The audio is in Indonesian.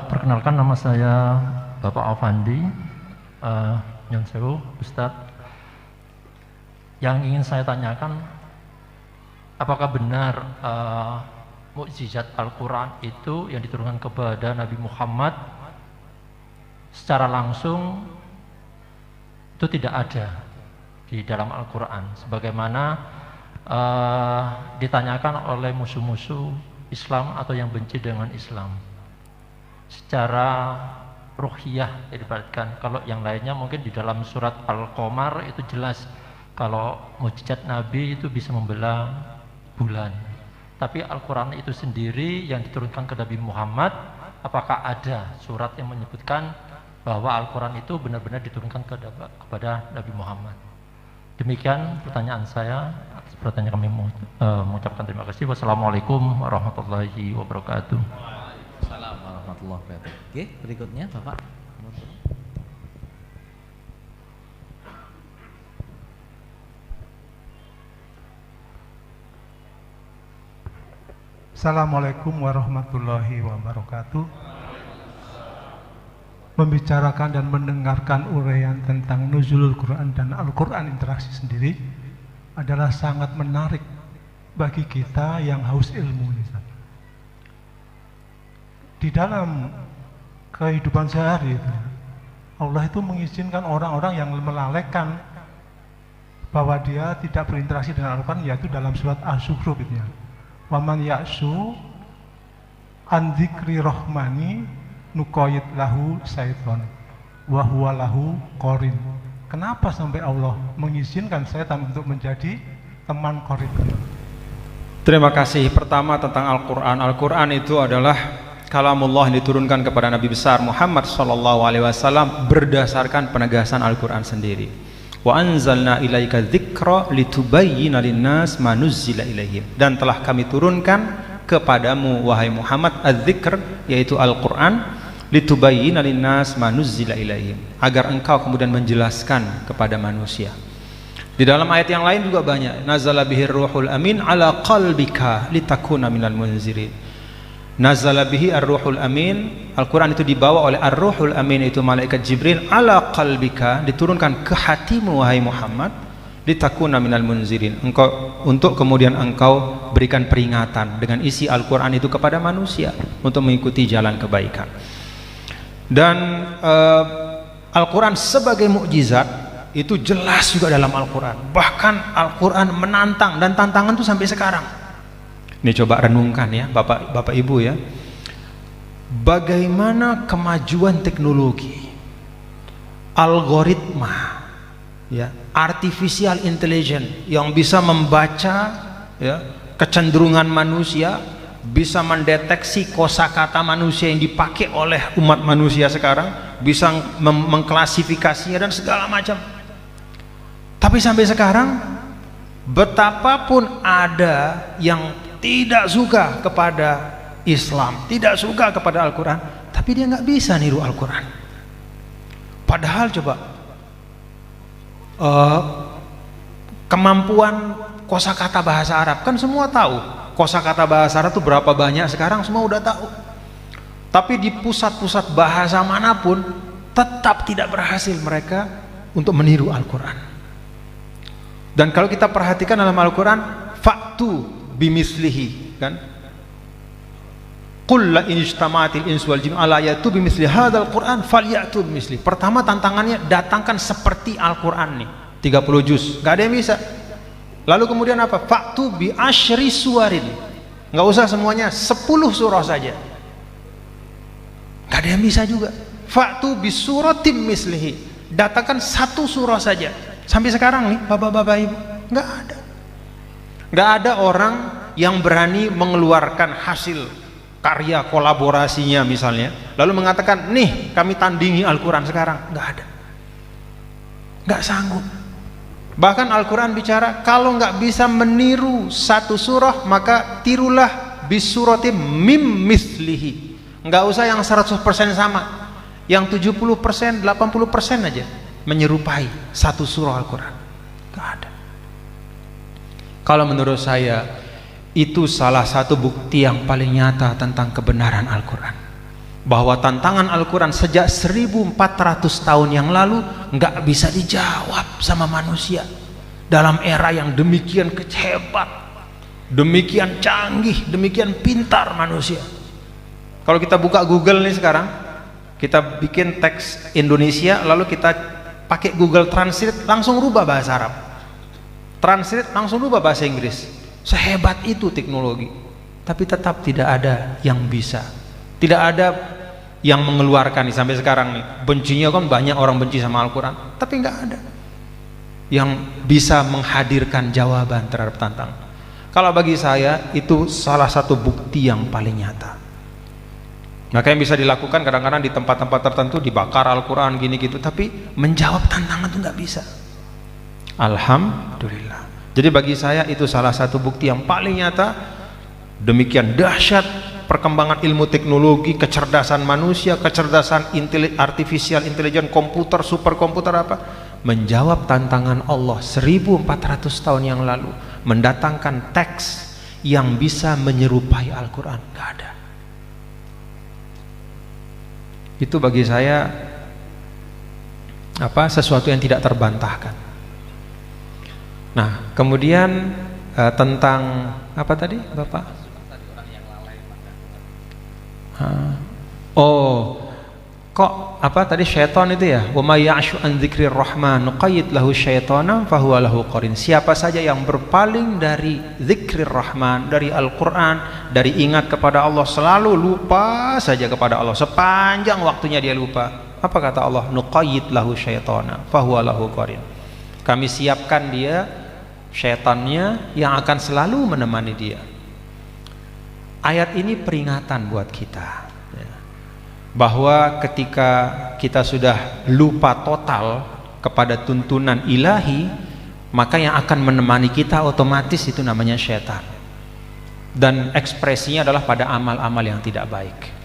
Perkenalkan, nama saya Bapak Alfandi, Nyon Sewu, Ustadz. Yang ingin saya tanyakan, apakah benar mukjizat Al-Quran itu yang diturunkan kepada Nabi Muhammad secara langsung itu tidak ada di dalam Al-Quran, sebagaimana ditanyakan oleh musuh-musuh Islam atau yang benci dengan Islam. Secara ruhiyah diperhatikan, kalau yang lainnya mungkin di dalam surat Al-Qamar itu jelas kalau mukjizat Nabi itu bisa membelah bulan. Tapi Al-Quran itu sendiri yang diturunkan ke Nabi Muhammad, apakah ada surat yang menyebutkan bahwa Al-Quran itu benar-benar diturunkan kepada Nabi Muhammad? Demikian pertanyaan saya. Atas pertanyaan kami mengucapkan terima kasih. Wassalamualaikum warahmatullahi wabarakatuh. Assalamualaikum warahmatullahi wabarakatuh. Oke, berikutnya Bapak. Assalamualaikum warahmatullahi wabarakatuh. Membicarakan dan mendengarkan uraian tentang nuzulul Quran dan Al-Quran interaksi sendiri adalah sangat menarik bagi kita yang haus ilmu. Di dalam kehidupan sehari Allah itu mengizinkan orang-orang yang melalaikan bahwa dia tidak berinteraksi dengan Al-Quran, yaitu dalam surat Asy-Zukhruf itu ya. Waman ya'su an dzikri rahmani nuqayyid lahu syaiton wa huwa lahu qarin. Kenapa sampai Allah mengizinkan setan untuk menjadi teman qarin? Terima kasih. Pertama tentang Al-Quran. Al-Quran itu adalah kalamullah yang diturunkan kepada Nabi besar Muhammad SAW berdasarkan penegasan Al-Quran sendiri. Wa anzalna ilaika dzikra litubayyina linnas ma nuzzila ilaihim, dan telah kami turunkan kepadamu wahai Muhammad adz-dzikr, yaitu Al-Quran, litubayyina linnas ma nuzzila ilaihim, agar engkau kemudian menjelaskan kepada manusia. Di dalam ayat yang lain juga banyak, nazala bihir ruhul amin ala qalbika litakuna minal munzirin. Nazala bihi ar-ruhul amin, Al-Quran itu dibawa oleh ar-ruhul amin, itu malaikat Jibril, ala qalbika, diturunkan ke hatimu wahai Muhammad, litakuna minal munzirin, engkau, untuk kemudian engkau berikan peringatan dengan isi Al-Quran itu kepada manusia untuk mengikuti jalan kebaikan. Dan Al-Quran sebagai mukjizat itu jelas juga dalam Al-Quran. Bahkan Al-Quran menantang, dan tantangan itu sampai sekarang. Ini coba renungkan ya Bapak Ibu ya, bagaimana kemajuan teknologi, algoritma ya, artificial intelligence yang bisa membaca ya kecenderungan manusia, bisa mendeteksi kosakata manusia yang dipakai oleh umat manusia sekarang, bisa mengklasifikasinya dan segala macam. Tapi sampai sekarang betapapun ada yang tidak suka kepada Islam, tidak suka kepada Al-Quran, tapi dia nggak bisa niru Al-Quran. Padahal coba kemampuan kosakata bahasa Arab, kan semua tahu kosakata bahasa Arab itu berapa banyak sekarang, semua udah tahu. Tapi di pusat-pusat bahasa manapun tetap tidak berhasil mereka untuk meniru Al-Quran. Dan kalau kita perhatikan dalam Al-Quran, faktu bimislihi, kan, qul la in ijtama'atil insu wal jin ala ya'tu bimisli hadzal qur'an falya'tu bimisli. Pertama tantangannya, datangkan seperti Al-Quran nih, 30 juz, nggak ada yang bisa. Lalu kemudian apa? Faktu bi asyri suwarin, nggak usah semuanya, 10 surah saja, nggak ada yang bisa juga. Faktu bi suratim mislihi, datangkan 1 surah saja. Sampai sekarang nih bapak-bapak ibu, nggak ada. Nggak ada orang yang berani mengeluarkan hasil karya kolaborasinya misalnya, lalu mengatakan, nih kami tandingi Al-Quran sekarang. Nggak ada, nggak sanggup. Bahkan Al-Quran bicara, kalau nggak bisa meniru 1 surah, maka tirulah bisuratim mim mislihi. Nggak usah yang 100% sama, yang 70%, 80% aja menyerupai 1 surah Al-Quran. Nggak ada. Kalau menurut saya itu salah satu bukti yang paling nyata tentang kebenaran Al-Quran. bahwa tantangan Al-Quran sejak 1400 tahun yang lalu nggak bisa dijawab sama manusia dalam era yang demikian hebat, demikian canggih, demikian pintar manusia. Kalau kita buka Google nih sekarang, kita bikin teks Indonesia lalu kita pakai Google Translate, langsung rubah bahasa Arab, translate langsung rubah bahasa Inggris. Sehebat itu teknologi, tapi tetap tidak ada yang bisa, tidak ada yang mengeluarkan nih sampai sekarang nih. Bencinya kan banyak orang benci sama Al-Quran, tapi nggak ada yang bisa menghadirkan jawaban terhadap tantangan. Kalau bagi saya itu salah satu bukti yang paling nyata. Maka yang bisa dilakukan kadang-kadang di tempat-tempat tertentu dibakar Al-Quran gini gitu, tapi menjawab tantangan itu nggak bisa. Alhamdulillah. Jadi bagi saya itu salah satu bukti yang paling nyata. Demikian dahsyat perkembangan ilmu teknologi, kecerdasan manusia, kecerdasan artificial intelligence, komputer, superkomputer apa, menjawab tantangan Allah 1400 tahun yang lalu, mendatangkan teks yang bisa menyerupai Al-Quran. Gak ada. Itu bagi saya sesuatu yang tidak terbantahkan. Nah, kemudian tentang apa tadi, Bapak? Kok apa tadi syaitan itu ya? Wa may ya'shu an dzikrir rahman nuqayyid lahu syaitana fahuwa lahu qarin. Siapa saja yang berpaling dari zikrir rahman, dari Al-Quran, dari ingat kepada Allah, selalu lupa saja kepada Allah, sepanjang waktunya dia lupa. Apa kata Allah? Nuqayyid lahu syaitana fahuwa lahu qarin. Kami siapkan dia syaitannya yang akan selalu menemani dia. Ayat ini peringatan buat kita bahwa ketika kita sudah lupa total kepada tuntunan ilahi, maka yang akan menemani kita otomatis itu namanya syaitan, dan ekspresinya adalah pada amal-amal yang tidak baik.